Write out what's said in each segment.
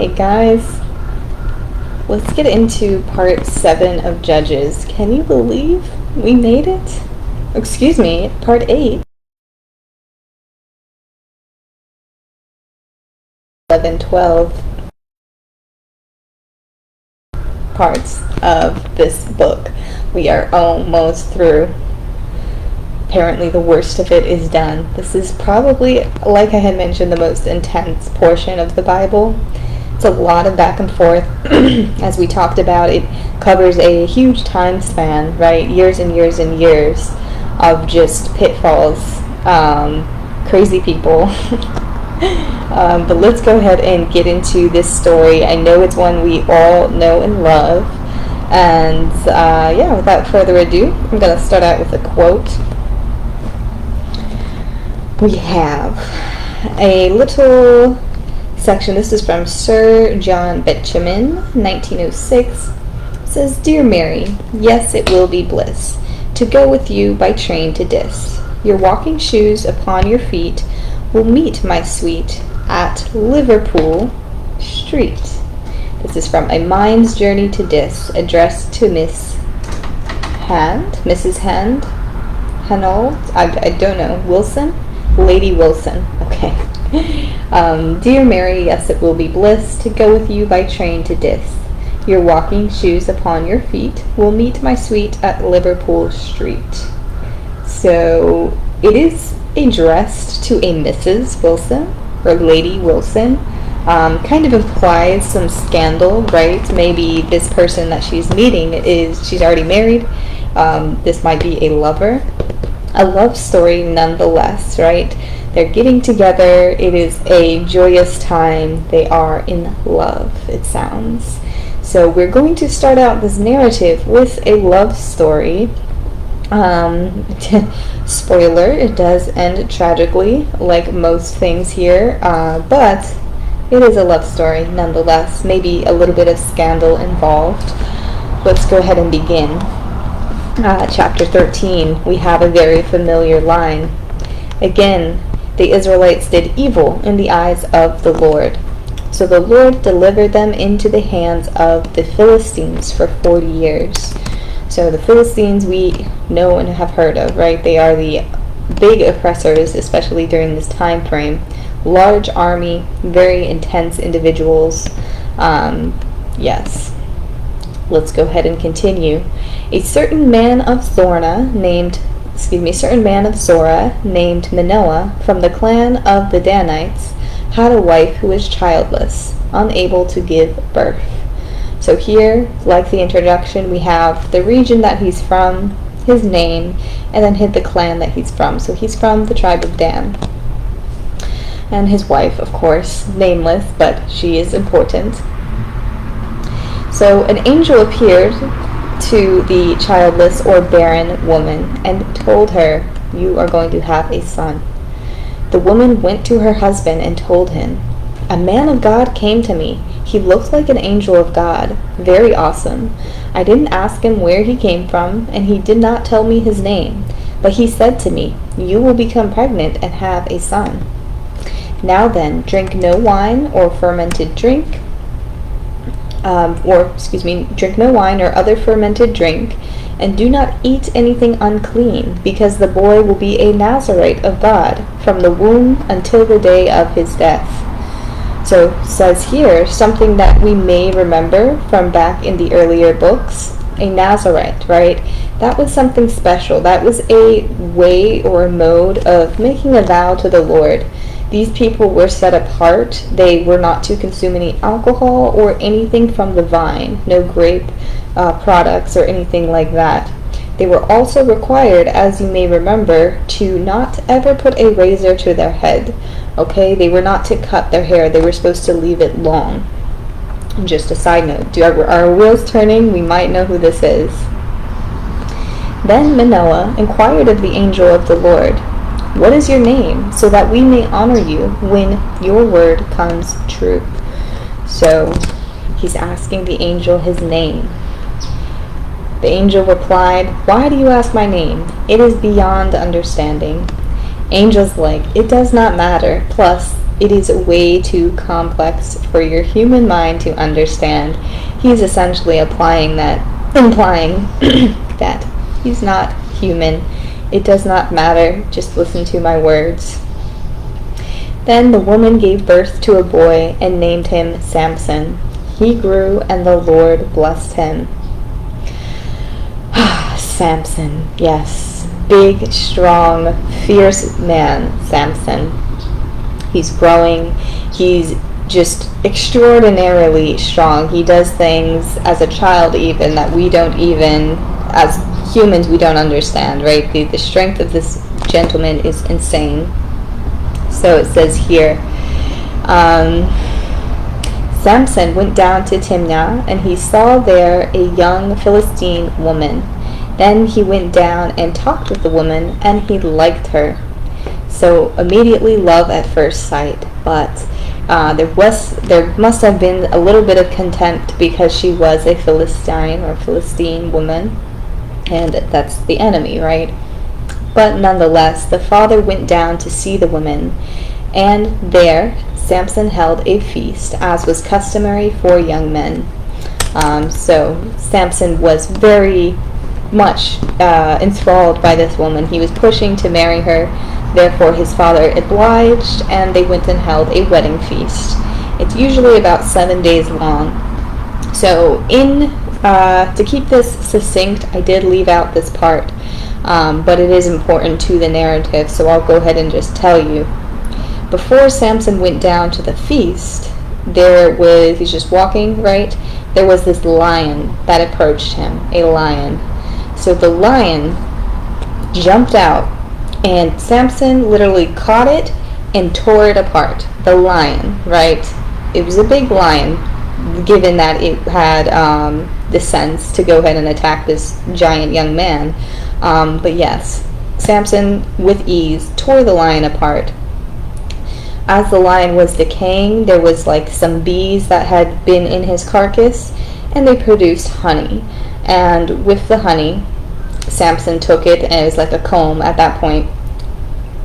Hey guys, let's get into part 7 of Judges. Can you believe we made it? Excuse me, part 8. 11, 12 parts of this book. We are almost through. Apparently the worst of it is done. This is probably, like I had mentioned, the most intense portion of the Bible. It's a lot of back and forth. As we talked about, it covers a huge time span, right? Years and years and years of just pitfalls, crazy people. But let's go ahead and get into this story. I know it's one we all know and love. And yeah, without further ado, I'm going to start out with a quote. We have a little section. This is from Sir John Betjeman, 1906. It says, "Dear Mary, yes, it will be bliss to go with you by train to Dis. Your walking shoes upon your feet will meet my sweet at Liverpool Street." This is from A Mind's Journey to Dis, addressed to Mrs. Hand, Hanold, I don't know, Wilson? Lady Wilson, okay. "Dear Mary, yes, it will be bliss to go with you by train to Dis. Your walking shoes upon your feet will meet my sweet at Liverpool Street." So it is addressed to a Mrs. Wilson, or Lady Wilson. Kind of implies some scandal, right? Maybe this person that she's meeting she's already married. This might be a lover. A love story nonetheless, right? They're getting together. It is a joyous time. They are in love, it sounds. So we're going to start out this narrative with a love story. Spoiler, it does end tragically, like most things here, but it is a love story nonetheless. Maybe a little bit of scandal involved. Let's go ahead and begin. Chapter 13, we have a very familiar line. "Again, the Israelites did evil in the eyes of the Lord. So the Lord delivered them into the hands of the Philistines for 40 years. So the Philistines we know and have heard of, right? They are the big oppressors, especially during this time frame. Large army, very intense individuals. Yes. Let's go ahead and continue. A certain man of Zorah named Manoah from the clan of the Danites had a wife who was childless, unable to give birth." So here, like the introduction, we have the region that he's from, his name, and then the clan that he's from. So he's from the tribe of Dan. And his wife, of course, nameless, but she is important. So an angel appeared to the childless or barren woman and told her, "You are going to have a son." The woman went to her husband and told him, "A man of God came to me. He looked like an angel of God, very awesome. I didn't ask him where he came from, and he did not tell me his name. But he said to me, 'You will become pregnant and have a son. Now then, drink no wine or fermented drink, drink no wine or other fermented drink, and do not eat anything unclean, because the boy will be a Nazarite of God from the womb until the day of his death.'" So it says here something that we may remember from back in the earlier books. A Nazarite, right? That was something special. That was a way or a mode of making a vow to the Lord. These people were set apart. They were not to consume any alcohol or anything from the vine, no grape products or anything like that. They were also required, as you may remember, to not ever put a razor to their head. Okay, they were not to cut their hair. They were supposed to leave it long. And just a side note, are our wheels turning? We might know who this is. "Then Manoah inquired of the angel of the Lord, 'What is your name, so that we may honor you when your word comes true?'" So he's asking the angel his name. The angel replied, "Why do you ask my name? It is beyond understanding." Angel's like, "It does not matter. Plus, It is way too complex for your human mind to understand. He's essentially implying that that he's not human. It does not matter. Just listen to my words. Then the woman gave birth to a boy and named him Samson. He grew, and the Lord blessed him. Samson, yes. Big, strong, fierce man, Samson. He's growing. He's just extraordinarily strong. He does things as a child even that we don't even, as humans, we don't understand, right? The strength of this gentleman is insane. So it says here, Samson went down to Timnah, and he saw there a young Philistine woman. Then he went down and talked with the woman, and he liked her. So immediately love at first sight, but there must have been a little bit of contempt because she was a Philistine woman, and that's the enemy, right? But nonetheless, the father went down to see the woman, and there Samson held a feast, as was customary for young men. So Samson was very much enthralled by this woman. He was pushing to marry her. Therefore his father obliged, and they went and held a wedding feast. It's usually about 7 days long. So to keep this succinct, I did leave out this part, but it is important to the narrative, so I'll go ahead and just tell you. Before Samson went down to the feast, he's just walking, right? There was this lion that approached him, a lion. So the lion jumped out, and Samson literally caught it and tore it apart. The lion, right? It was a big lion, given that it had the sense to go ahead and attack this giant young man. But yes, Samson with ease tore the lion apart. As the lion was decaying, there was like some bees that had been in his carcass, and they produced honey. And with the honey, Samson took it, and it was like a comb at that point.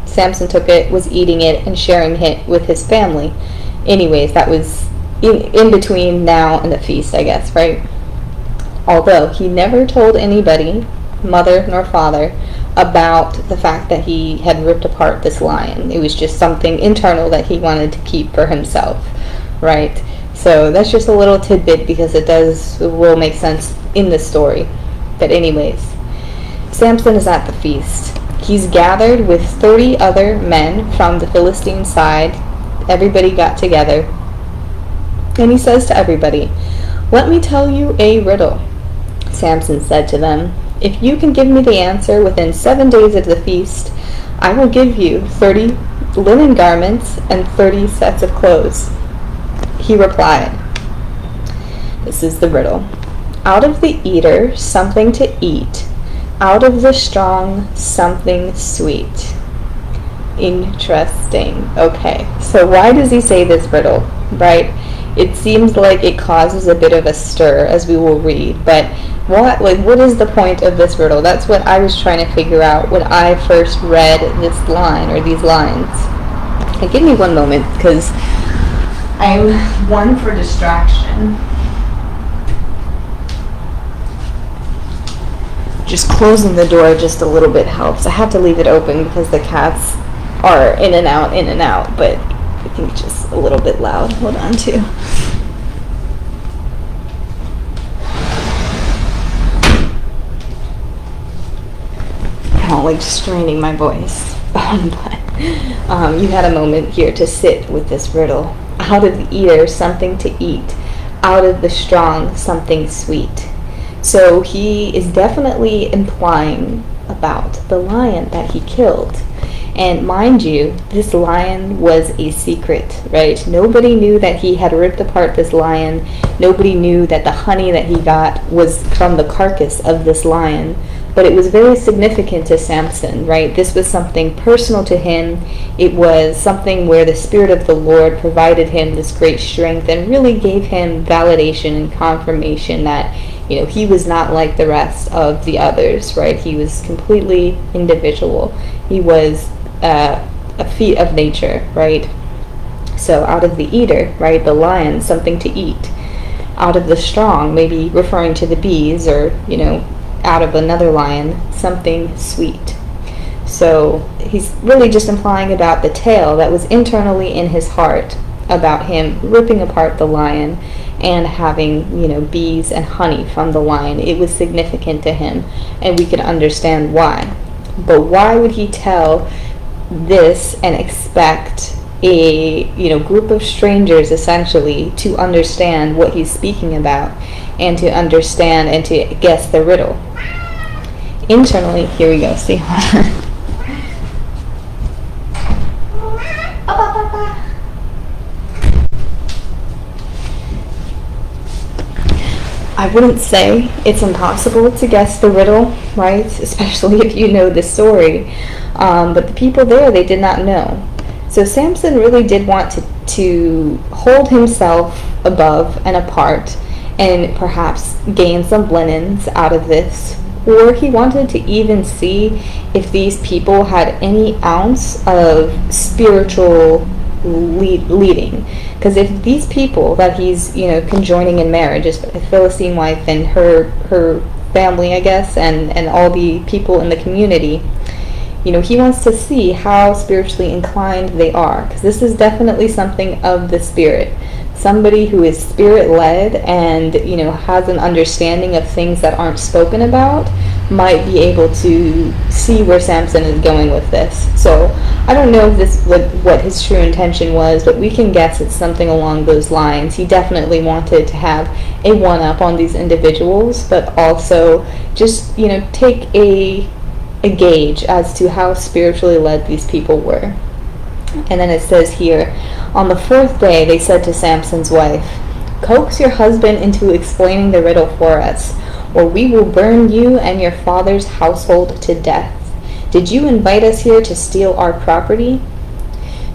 Samson took it, was eating it, and sharing it with his family. Anyways, that was in between now and the feast, I guess, right? Although he never told anybody, mother nor father, about the fact that he had ripped apart this lion. It was just something internal that he wanted to keep for himself, right? So that's just a little tidbit because it will make sense in the story. But anyways, Samson is at the feast. He's gathered with 30 other men from the Philistine side. Everybody got together. And he says to everybody, "Let me tell you a riddle." Samson said to them, "If you can give me the answer within 7 days of the feast, I will give you 30 linen garments and 30 sets of clothes." He replied, this is the riddle, "Out of the eater, something to eat. Out of the strong, something sweet." Interesting. Okay, so why does he say this riddle, right? It seems like it causes a bit of a stir, as we will read, but what is the point of this riddle? That's what I was trying to figure out when I first read this line, or these lines. Okay, give me one moment, because I'm one for distraction. Just closing the door just a little bit helps. I have to leave it open because the cats are in and out, but I think it's just a little bit loud. Hold on too. I don't like straining my voice, but you had a moment here to sit with this riddle. Out of the eater, something to eat. Out of the strong, something sweet. So he is definitely implying about the lion that he killed. And mind you, this lion was a secret, right? Nobody knew that he had ripped apart this lion. Nobody knew that the honey that he got was from the carcass of this lion. But it was very significant to Samson, right? This was something personal to him. It was something where the Spirit of the Lord provided him this great strength and really gave him validation and confirmation that, he was not like the rest of the others, right? He was completely individual. He was a feat of nature, right? So out of the eater, right, the lion, something to eat. Out of the strong, maybe referring to the bees, or, out of another lion, something sweet. So he's really just implying about the tale that was internally in his heart about him ripping apart the lion and having, bees and honey from the lion. It was significant to him, and we could understand why. But why would he tell this and expect a group of strangers essentially to understand what he's speaking about and to understand and to guess the riddle? Internally, here we go, see. I wouldn't say it's impossible to guess the riddle, right? Especially if you know the story. But the people there, they did not know. So Samson really did want to hold himself above and apart and perhaps gain some linens out of this. Or he wanted to even see if these people had any ounce of spiritual leading. Because if these people that he's conjoining in marriage, is a Philistine wife and her family, I guess, and all the people in the community, he wants to see how spiritually inclined they are, because this is definitely something of the spirit. Somebody who is spirit-led and has an understanding of things that aren't spoken about might be able to see where Samson is going with this. So I don't know if this what his true intention was, but we can guess it's something along those lines. He definitely wanted to have a one-up on these individuals, but also just take a gauge as to how spiritually led these people were. And then it says here, on the fourth day they said to Samson's wife, "Coax your husband into explaining the riddle for us, or we will burn you and your father's household to death. Did you invite us here to steal our property?"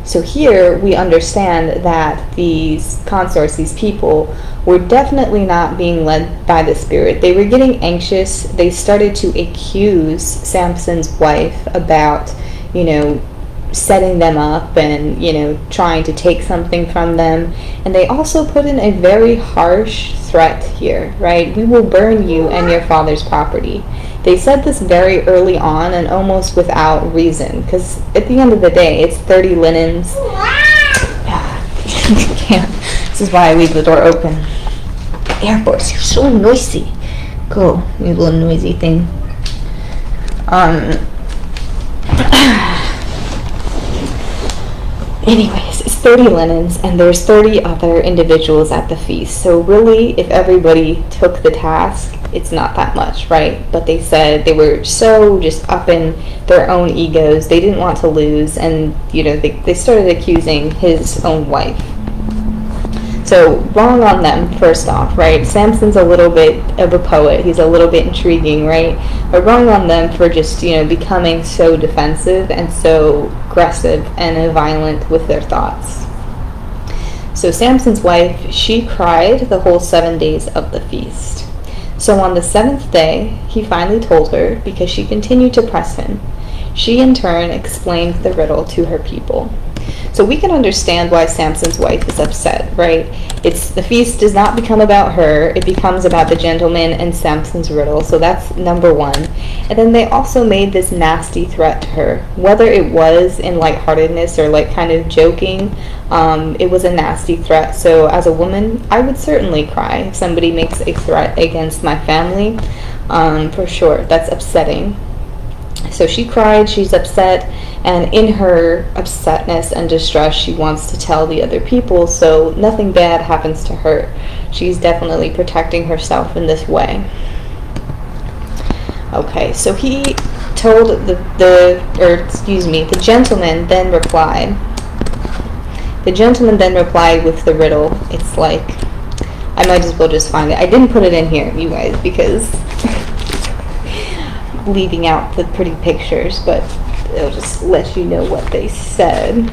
So here we understand that these consorts, these people, were definitely not being led by the Spirit. They were getting anxious. They started to accuse Samson's wife about, setting them up and, trying to take something from them. And they also put in a very harsh threat here, right? "We will burn you and your father's property." They said this very early on and almost without reason, because at the end of the day, it's 30 linens. Can't. This is why I leave the door open. Airports, you're so noisy. Go, you little noisy thing. Anyways, it's 30 linens, and there's 30 other individuals at the feast. So really, if everybody took the task, it's not that much, right? But they said they were so just up in their own egos, they didn't want to lose, and they started accusing his own wife. So wrong on them, first off, right? Samson's a little bit of a poet. He's a little bit intriguing, right? But wrong on them for just, becoming so defensive and so aggressive and violent with their thoughts. So Samson's wife, she cried the whole 7 days of the feast. So on the 7th day, he finally told her, because she continued to press him. She in turn explained the riddle to her people. So we can understand why Samson's wife is upset, right? The feast does not become about her, it becomes about the gentleman and Samson's riddle. So that's number one. And then they also made this nasty threat to her. Whether it was in lightheartedness or kind of joking, it was a nasty threat. So as a woman, I would certainly cry if somebody makes a threat against my family. For sure, that's upsetting. So she cried, she's upset, and in her upsetness and distress, she wants to tell the other people so nothing bad happens to her. She's definitely protecting herself in this way. Okay, so he told the gentleman then replied. The gentleman then replied with the riddle. It's like, I might as well just find it. I didn't put it in here, you guys, because leaving out the pretty pictures, but it'll just let you know what they said.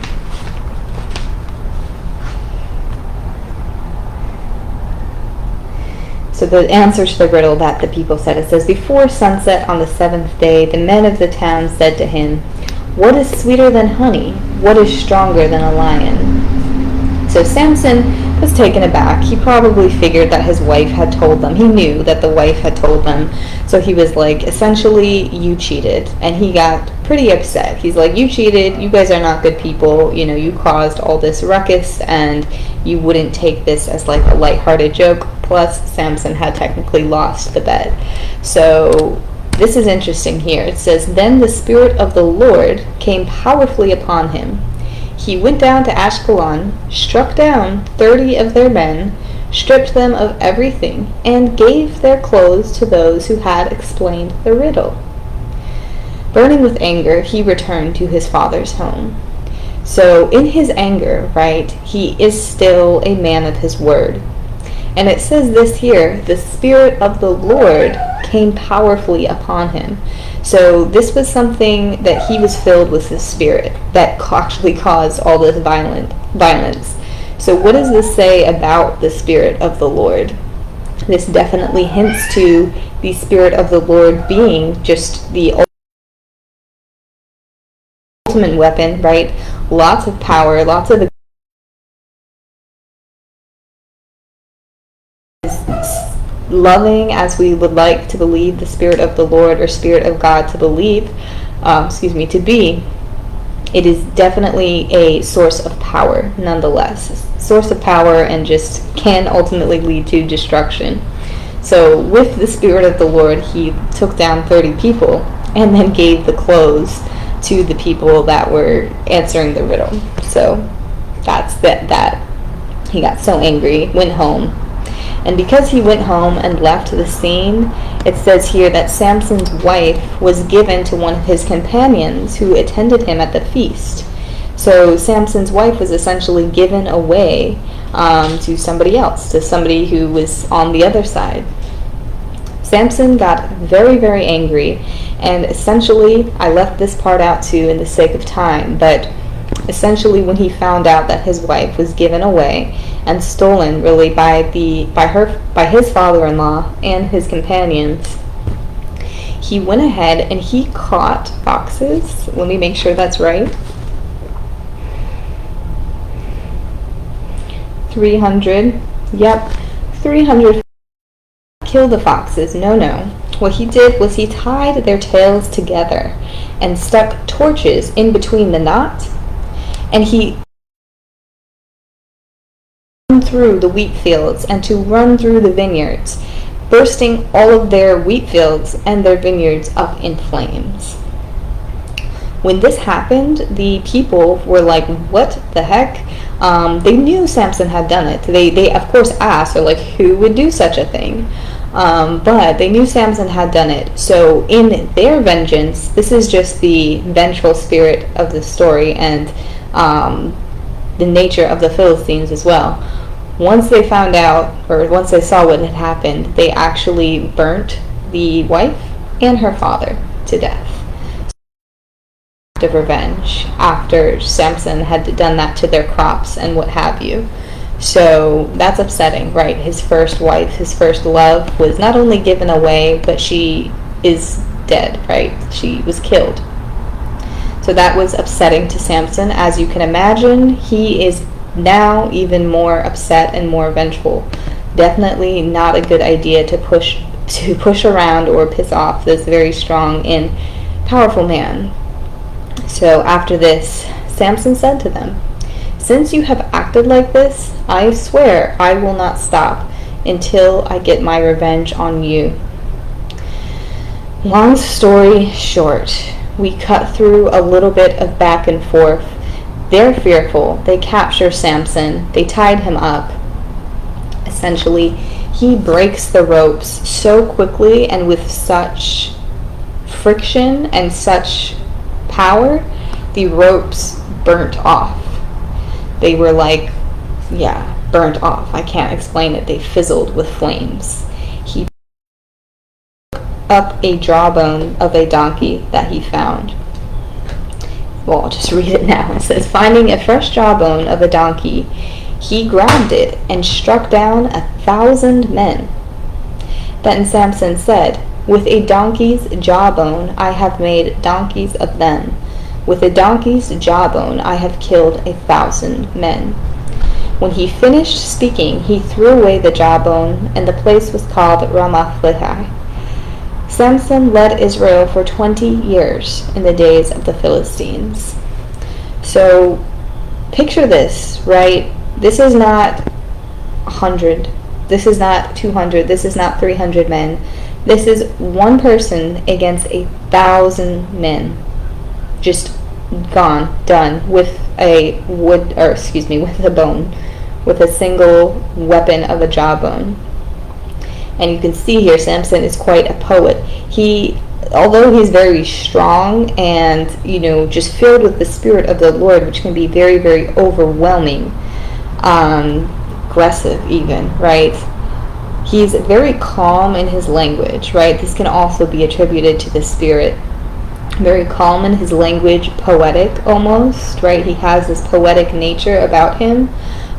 So the answer to the riddle that the people said, it says, "Before sunset on the 7th day, the men of the town said to him, 'What is sweeter than honey? What is stronger than a lion?'" So Samson was taken aback. He probably figured that his wife had told them. He knew that the wife had told them. So he was like, essentially, you cheated. And he got pretty upset. He's like, you cheated. You guys are not good people. You know, you caused all this ruckus, and you wouldn't take this as like a lighthearted joke. Plus, Samson had technically lost the bet. So this is interesting here. It says, then the Spirit of the Lord came powerfully upon him. He went down to Ashkelon, struck down 30 of their men, stripped them of everything, and gave their clothes to those who had explained the riddle. Burning with anger, he returned to his father's home. So in his anger, right, he is still a man of his word. And it says this here, the Spirit of the Lord came powerfully upon him. So this was something that he was filled with the Spirit that actually caused all this violence. So what does this say about the Spirit of the Lord? This definitely hints to the Spirit of the Lord being just the ultimate weapon, right? Lots of power, lots of loving as we would like to believe the Spirit of the Lord or Spirit of God to believe, to be, it is definitely a source of power nonetheless. Source of power, and just can ultimately lead to destruction. So with the Spirit of the Lord, he took down 30 people and then gave the clothes to the people that were answering the riddle. So that's that. He got so angry, went home. And because he went home and left the scene, it says here that Samson's wife was given to one of his companions who attended him at the feast. So Samson's wife was essentially given away to somebody else, to somebody who was on the other side. Samson got very, very angry, and essentially, I left this part out too in the sake of time, but essentially when he found out that his wife was given away and stolen really by his father-in-law and his companions, he went ahead and he caught foxes. Let me make sure that's right. 300. Yep. 300. Kill the foxes. No. What he did was he tied their tails together and stuck torches in between the knot, and he run through the wheat fields and to run through the vineyards, bursting all of their wheat fields and their vineyards up in flames. When this happened, the people were like, what the heck? They knew Samson had done it. They of course asked, or like, who would do such a thing? But they knew Samson had done it. So in their vengeance, this is just the vengeful spirit of the story and the nature of the Philistines as well. Once they found out, or once they saw what had happened, they actually burnt the wife and her father to death. Of revenge after Samson had done that to their crops and what have you. So that's upsetting, right? His first wife, his first love, was not only given away, but she is dead, right? She was killed. So that was upsetting to Samson. As you can imagine, he is now even more upset and more vengeful. Definitely not a good idea to push around or piss off this very strong and powerful man. So after this, Samson said to them, "Since you have acted like this, I swear I will not stop until I get my revenge on you." Long story short, we cut through a little bit of back and forth. They're fearful. They capture Samson. They tied him up. Essentially, he breaks the ropes so quickly and with such friction and such power, the ropes burnt off. They were like, burnt off. I can't explain it. They fizzled with flames. He took up a jawbone of a donkey that he found. Well, I'll just read it now. It says, finding a fresh jawbone of a donkey, he grabbed it and struck down 1,000 men. Then Samson said, "With a donkey's jawbone I have made donkeys of them. With a donkey's jawbone I have killed 1,000 men." When he finished speaking, he threw away the jawbone, and the place was called Ramath Lehi. Samson led Israel for 20 years in the days of the Philistines. So, picture this, right? This is not 100. This is not 200. This is not 300 men. This is one person against 1,000 men. Just gone, done, with a with a bone, with a single weapon of a jawbone. And you can see here, Samson is quite a poet. Although he's very strong and, just filled with the Spirit of the Lord, which can be very, very overwhelming, aggressive even, right? He's very calm in his language, right? This can also be attributed to the Spirit. Very calm in his language, poetic almost, right? He has this poetic nature about him.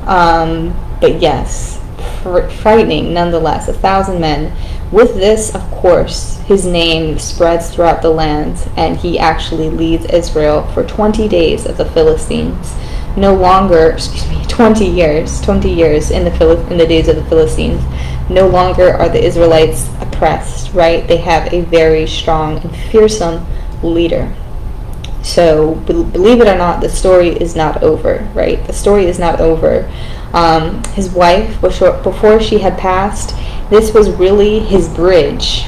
But yes, frightening nonetheless. 1,000 men. With this, of course, his name spreads throughout the land, and he actually leads Israel for 20 days of the Philistines. 20 years in the days of the Philistines. No longer are the Israelites oppressed, right? They have a very strong and fearsome leader. So, believe it or not, the story is not over, right? The story is not over. His wife, before she had passed, this was really his bridge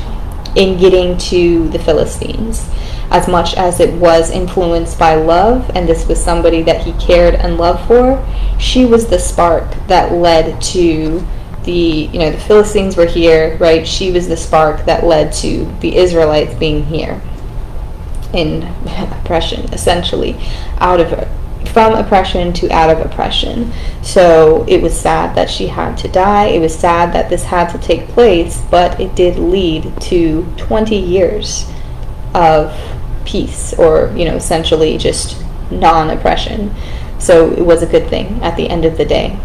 in getting to the Philistines. As much as it was influenced by love, and this was somebody that he cared and loved for, she was the spark that led to the Philistines were here, right? She was the spark that led to the Israelites being here in oppression, essentially, from oppression to out of oppression. So it was sad that she had to die. It was sad that this had to take place, but it did lead to 20 years of peace, or essentially just non-oppression. So it was a good thing at the end of the day.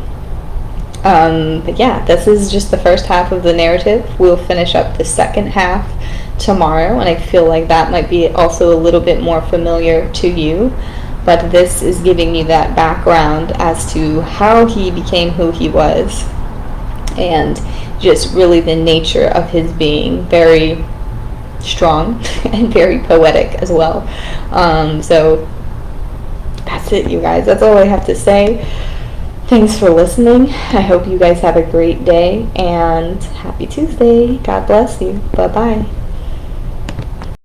But yeah, this is just the first half of the narrative. We'll finish up the second half tomorrow, and I feel like that might be also a little bit more familiar to you. But this is giving you that background as to how he became who he was, and just really the nature of his being, very strong and very poetic as well. So that's it, you guys. That's all I have to say. Thanks for listening. I hope you guys have a great day, and happy Tuesday. God bless you. Bye-bye.